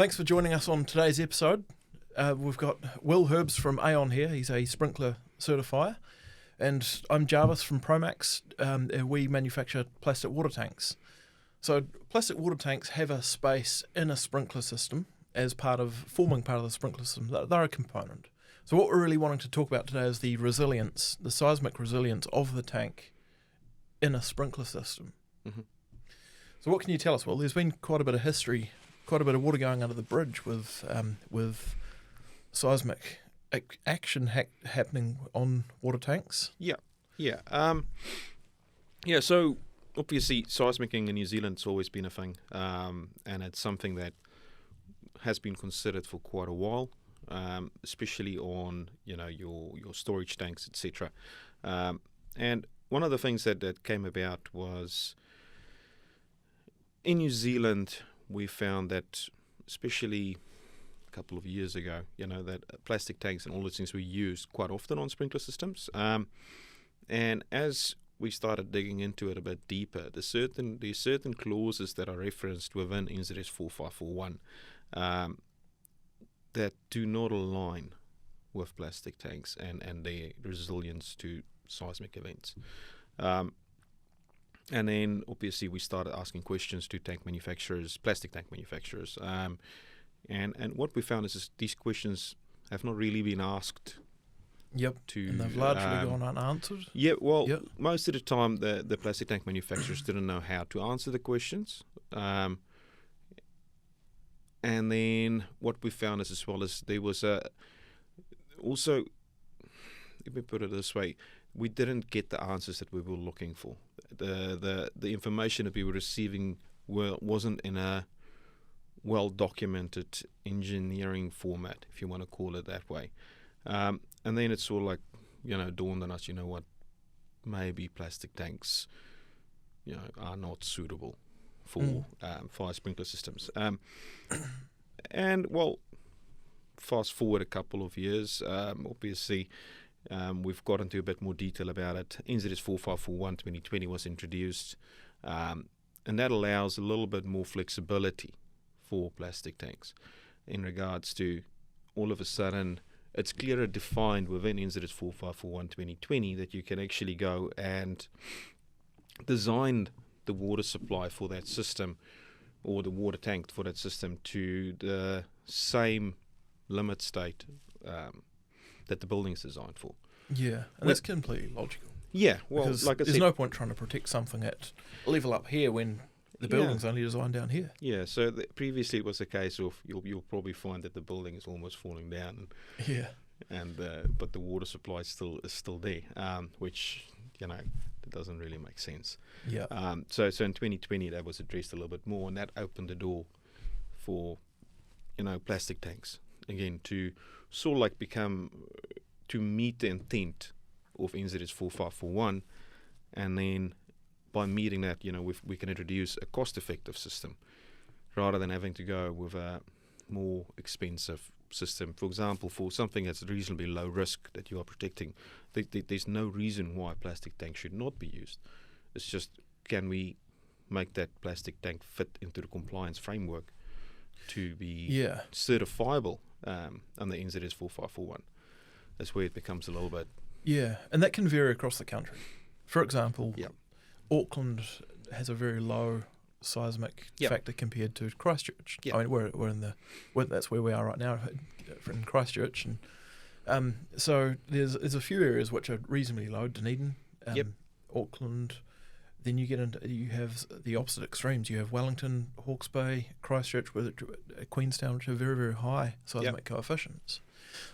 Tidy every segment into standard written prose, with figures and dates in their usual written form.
Thanks for joining us on today's episode. We've got Will Herbs from Aon here. He's a sprinkler certifier. And I'm Jarvis from Promax. We manufacture plastic water tanks. So plastic water tanks have a space in a sprinkler system forming part of the sprinkler system. They're a component. So what we're really wanting to talk about today is the resilience, the seismic resilience of the tank in a sprinkler system. Mm-hmm. So what can you tell us? Well, there's been quite a bit of history, quite a bit of water going under the bridge with seismic action happening on water tanks. So obviously seismicing in New Zealand's always been a thing, and it's something that has been considered for quite a while, especially on your storage tanks, etc. And one of the things that came about was in New Zealand we found that, especially a couple of years ago, that plastic tanks and all those things were used quite often on sprinkler systems. And as we started digging into it a bit deeper, there's certain clauses that are referenced within NZS 4541 that do not align with plastic tanks and their resilience to seismic events. And then obviously we started asking questions to plastic tank manufacturers. And what we found is these questions have not really been asked. Yep, and they've largely gone unanswered. Yeah, well, most of the time the plastic tank manufacturers didn't know how to answer the questions. And then what we found is, as well as there was also, let me put it this way, we didn't get the answers that we were looking for. The information that we were receiving wasn't in a well-documented engineering format, if you want to call it that way. And then it's sort of like, dawned on us, what, maybe plastic tanks, are not suitable for fire sprinkler systems. And, well, fast forward a couple of years, obviously, we've got into a bit more detail about it. NZS 4541 2020 was introduced, and that allows a little bit more flexibility for plastic tanks in regards to, all of a sudden, it's clearer defined within NZS 4541 2020 that you can actually go and design the water supply for that system, or the water tank for that system, to the same limit state that the building is designed for. Yeah, and that's completely logical. Yeah, well, because like I there's said, no point trying to protect something at level up here when the building's only designed down here. Yeah, so previously it was a case of you'll probably find that the building is almost falling down. But the water supply is still there, which it doesn't really make sense. Yeah. So in 2020 that was addressed a little bit more, and that opened the door for plastic tanks again to sort of like to meet the intent of NZS 4541, and then by meeting that, we can introduce a cost-effective system rather than having to go with a more expensive system. For example, for something that's reasonably low risk that you are protecting, there's no reason why a plastic tank should not be used. It's just, can we make that plastic tank fit into the compliance framework to be certifiable under NZS 4541? That's where it becomes a little bit... Yeah, and that can vary across the country. For example, Auckland has a very low seismic factor compared to Christchurch. I mean, we're that's where we are right now in Christchurch, and so there's a few areas which are reasonably low. Dunedin, Auckland. Then you have the opposite extremes. You have Wellington, Hawke's Bay, Christchurch, Queenstown, which have very, very high seismic coefficients.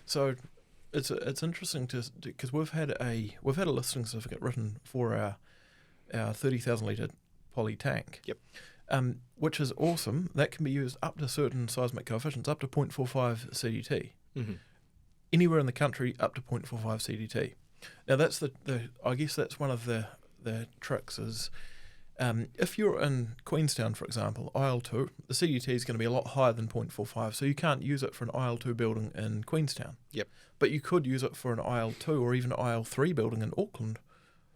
So it's interesting because we've had a listing certificate written for our 30,000 litre poly tank. Which is awesome. That can be used up to certain seismic coefficients, up to 0.45 CDT. Mm-hmm. Anywhere in the country, up to 0.45 CDT. Now that's I guess that's one of the tricks is, if you're in Queenstown, for example, IL2, the CDT is going to be a lot higher than 0.45, so you can't use it for an IL2 building in Queenstown. But you could use it for an IL2 or even IL3 building in Auckland,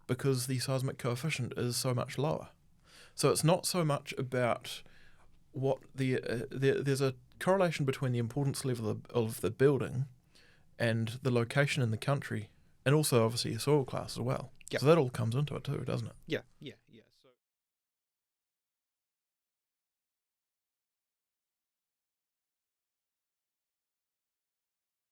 because the seismic coefficient is so much lower. So it's not so much about what there's a correlation between the importance level of the building and the location in the country, and also obviously your soil class as well. Yep. So that all comes into it too, doesn't it? Yeah, yeah.